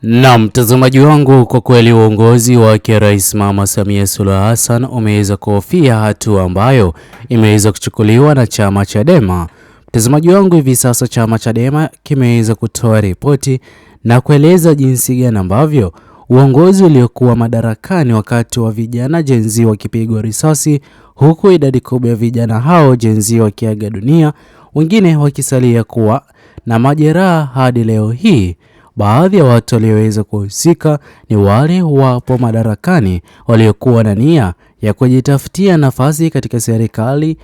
Na mtazamaji wangu, kwa kweli uongozi wake Rais Mama Samia Suluhu Hassan umeweza kuhofia hatua ambayo imeweza kuchukuliwa na chama Chadema. Mtazamaji wangu, hivi sasa chama Chadema kimeweza kutoa ripoti na kueleza jinsi gani ambavyo uongozi uliokuwa madarakani wakati wa vijana Gen Z wakipigwa risasi, huku idadi kubwa ya vijana hao Gen Z wakiaga dunia, wengine wakisalia kuwa na majeraha hadi leo hii. Baadhi ya watu walioweza kuhusika ni wale wapo madarakani waliokuwa na nia ya kujitafutia nafasi katika serikali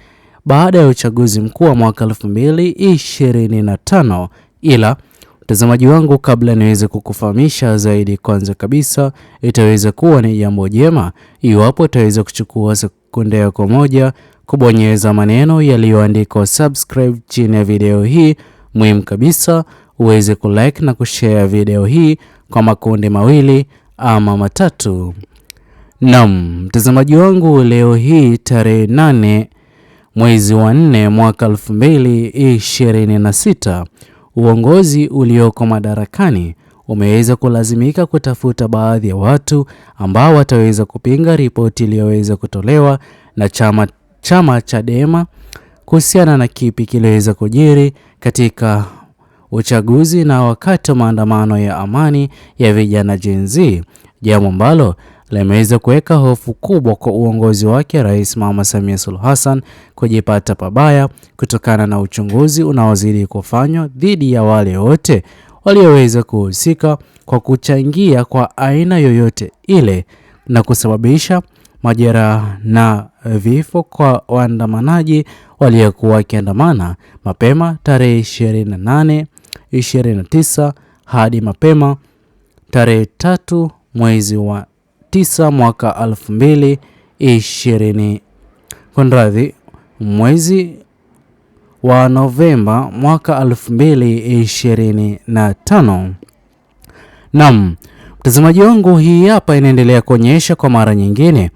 baada ya uchaguzi mkuu wa mwaka 2025. Ila mtazamaji wangu, kabla niweze kukufahamisha zaidi, kwanza kabisa itaweza kuwa ni jambo jema iwapo utaweza kuchukua sekunde yako moja kubonyeza maneno yaliyoandikwa subscribe chini ya video hii. Muhimu kabisa uweze kulike na kushare video hii kwa makundi mawili ama matatu. Naam, mtazamaji wangu, leo hii tarehe 8 mwezi wa 4 mwaka 2026, uongozi ulioko madarakani umeweza kulazimika kutafuta baadhi ya watu ambao wataweza kupinga ripoti iliyoweza kutolewa na chama Chadema kuhusiana na kipi kiliweza kujiri katika uchaguzi na wakati wa maandamano ya amani ya vijana Gen Z, jambo ambalo limeweza kuweka hofu kubwa kwa uongozi wake Rais Mama Samia Suluhu Hassan kujipata pabaya kutokana na uchunguzi unaozidi kufanywa dhidi ya wale wote walioweza kuhusika kwa kuchangia kwa aina yoyote ile na kusababisha majeraha na vifo kwa waandamanaji waliokuwa wakiandamana mapema tarehe 28, 29 hadi mapema tarehe 3 mwezi wa 9 mwaka 2020, mwezi wa Novemba mwaka 2025. Naam, mtazamaji wangu, hii hapa inaendelea kuonyesha kwa mara nyingine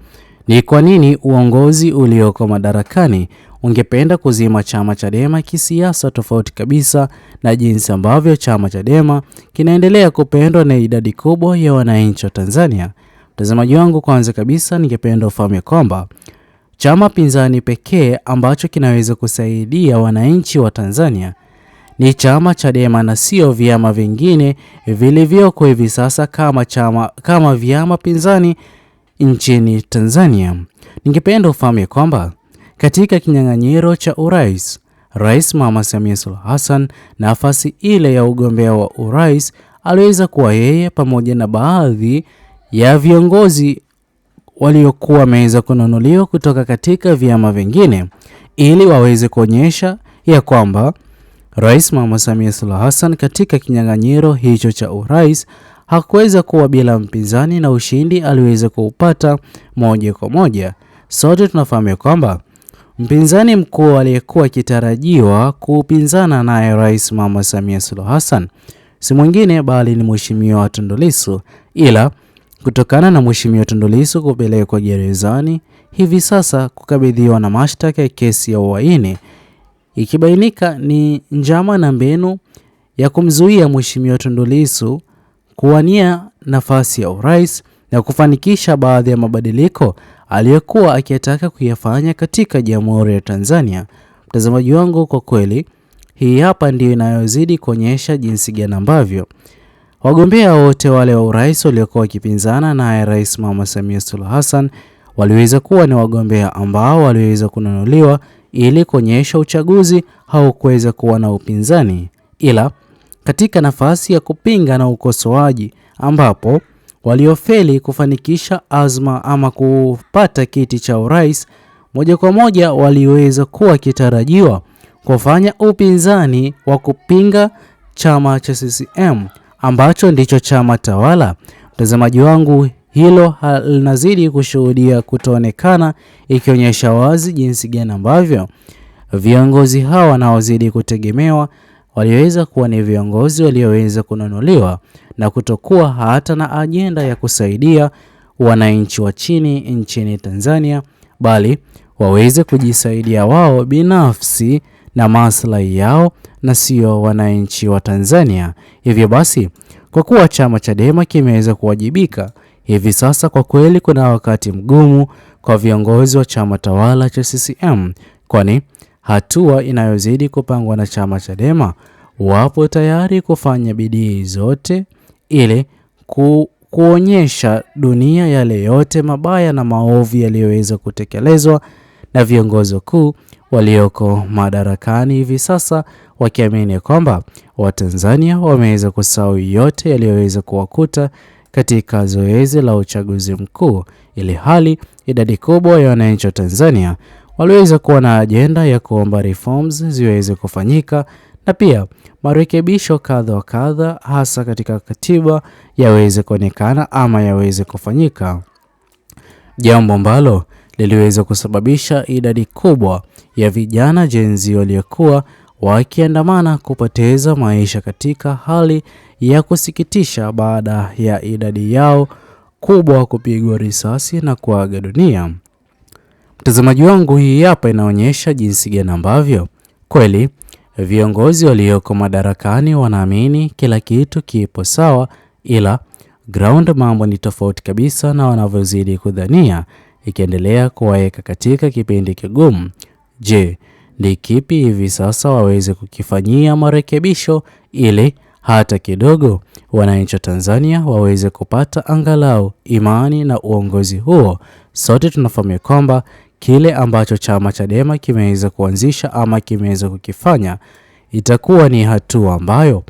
ni kwa nini uongozi ulioko madarakani ungependa kuzima chama Chadema kisiasa, tofauti kabisa na jinsi ambavyo chama Chadema kinaendelea kupendwa na idadi kubwa ya wananchi wa Tanzania. Mtazamaji wangu, kwanza kabisa ningependa ufahamu kwamba chama pinzani pekee ambacho kinaweza kusaidia wananchi wa Tanzania ni chama Chadema na sio vyama vingine vilivyoko hivi sasa kama vyama pinzani nchini Tanzania. Ningependa ufahamu kwamba katika kinyang'anyiro cha urais, Rais Mama Samia Suluhu Hassan nafasi ile ya ugombea wa urais aliweza kuwa yeye pamoja na baadhi ya viongozi waliokuwa wameweza kununuliwa kutoka katika vyama vingine ili waweze kuonyesha ya kwamba Rais Mama Samia Suluhu Hassan katika kinyang'anyiro hicho cha urais hakuweza kuwa bila mpinzani na ushindi aliweza kuupata moja kwa moja. Sote tunafahamu kwamba mpinzani mkuu aliyekuwa akitarajiwa kupinzana naye Rais Mama Samia Suluhu Hassan si mwingine bali ni Mheshimiwa Tundu Lissu, ila kutokana na Mheshimiwa Tundu Lissu kupelekwa gerezani hivi sasa kukabidhiwa na mashtaka ya kesi ya uhaini, ikibainika ni njama na mbinu ya kumzuia Mheshimiwa Tundu Lissu kuwania nafasi ya urais na kufanikisha baadhi ya mabadiliko aliyokuwa akitaka kuyafanya katika Jamhuri ya Tanzania. Mtazamaji wangu, kwa kweli hii hapa ndio inayozidi kuonyesha jinsi gani ambavyo wagombea wote wale wa urais waliokuwa wakipinzana na Rais Mama Samia Suluhu Hassan waliweza kuwa ni wagombea ambao waliweza kununuliwa ili kuonyesha uchaguzi haukuweza kuwa na upinzani, ila katika nafasi ya kupinga na ukosoaji ambapo waliofeli kufanikisha azma ama kupata kiti cha urais moja kwa moja waliweza kuwa kitarajiwa kufanya upinzani wa kupinga chama cha CCM ambacho ndicho chama tawala. Mtazamaji wangu, hilo linazidi kushuhudia kutoonekana, ikionyesha wazi jinsi gani ambavyo viongozi hawa wanaozidi kutegemewa waliweza kuwa ni viongozi walioweza kununuliwa na kutokuwa hata na ajenda ya kusaidia wananchi wa chini nchini Tanzania, bali waweze kujisaidia wao binafsi na maslahi yao na sio wananchi wa Tanzania. Hivyo basi Kwa kuwa chama Chadema kimeweza kuwajibika hivi sasa, kwa kweli kuna wakati mgumu kwa viongozi wa chama tawala cha CCM, kwani hatua inayozidi kupangwa na chama Chadema wapo tayari kufanya bidii zote ili kuonyesha dunia yale yote mabaya na maovu yaliyoweza kutekelezwa na viongozi wakuu walioko madarakani hivi sasa, wakiamini kwamba Watanzania wameweza kusahau yote yaliyoweza kuwakuta katika zoezi la uchaguzi mkuu, ili hali idadi kubwa ya wananchi wa Tanzania waliweza kuwa na ajenda ya kuomba reforms ziweze kufanyika na pia marekebisho kadha wa kadha, hasa katika katiba yaweze kuonekana ama yaweze kufanyika, jambo ambalo liliweza kusababisha idadi kubwa ya vijana Gen Z waliokuwa wakiandamana kupoteza maisha katika hali ya kusikitisha baada ya idadi yao kubwa kupigwa risasi na kuaga dunia. Mtazamaji wangu, hii hapa inaonyesha jinsi gani ambavyo kweli viongozi walioko madarakani wanaamini kila kitu kipo sawa, ila ground mambo ni tofauti kabisa na wanavyozidi kudhania, ikiendelea kuwaweka katika kipindi kigumu. Je, ni kipi hivi sasa waweze kukifanyia marekebisho ili hata kidogo wananchi wa Tanzania waweze kupata angalau imani na uongozi huo? Sote tunafahamu kwamba kile ambacho chama Chadema kimeweza kuanzisha ama kimeweza kukifanya itakuwa ni hatua ambayo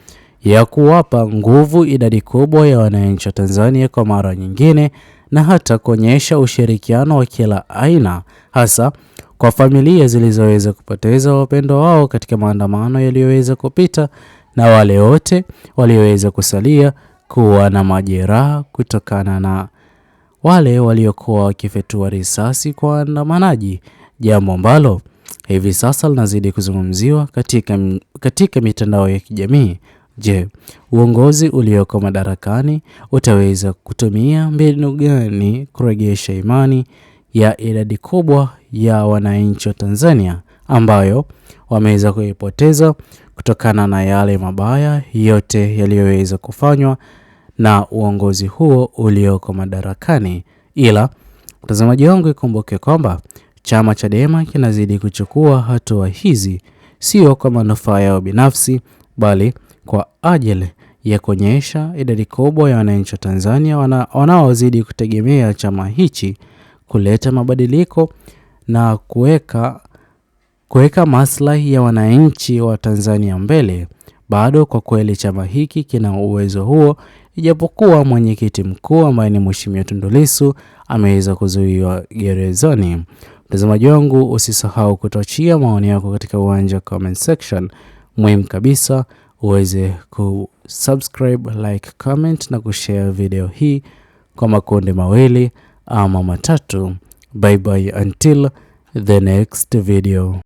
ya kuwapa nguvu idadi kubwa ya wananchi wa Tanzania kwa mara nyingine, na hata kuonyesha ushirikiano wa kila aina, hasa kwa familia zilizoweza kupoteza wapendwa wao katika maandamano yaliyoweza kupita, na wale wote walioweza kusalia kuwa na majeraha kutokana na wale waliokuwa wakifetua risasi kwa waandamanaji, jambo ambalo hivi sasa linazidi kuzungumziwa katika mitandao ya kijamii. Je, uongozi ulioko madarakani utaweza kutumia mbinu gani kurejesha imani ya idadi kubwa ya wananchi wa Tanzania ambayo wameweza kuipoteza kutokana na yale mabaya yote yaliyoweza kufanywa na uongozi huo ulioko madarakani? Ila mtazamaji wangu, ikumbuke kwamba chama Chadema kinazidi kuchukua hatua hizi sio kwa manufaa yao binafsi, bali kwa ajili ya kuonyesha idadi kubwa ya wananchi wa Tanzania wanaozidi kutegemea chama hichi kuleta mabadiliko na kuweka maslahi ya wananchi wa Tanzania mbele. Bado kwa kweli chama hiki kina uwezo huo, ijapokuwa mwenyekiti mkuu ambaye ni Mheshimiwa Tundu Lissu ameweza kuzuiwa gerezani. Mtazamaji wangu, usisahau kutoachia maoni yako katika uwanja wa comment section. Muhimu kabisa uweze kusubscribe, like, comment na kushare video hii kwa makundi mawili ama matatu. Bye bye until the next video.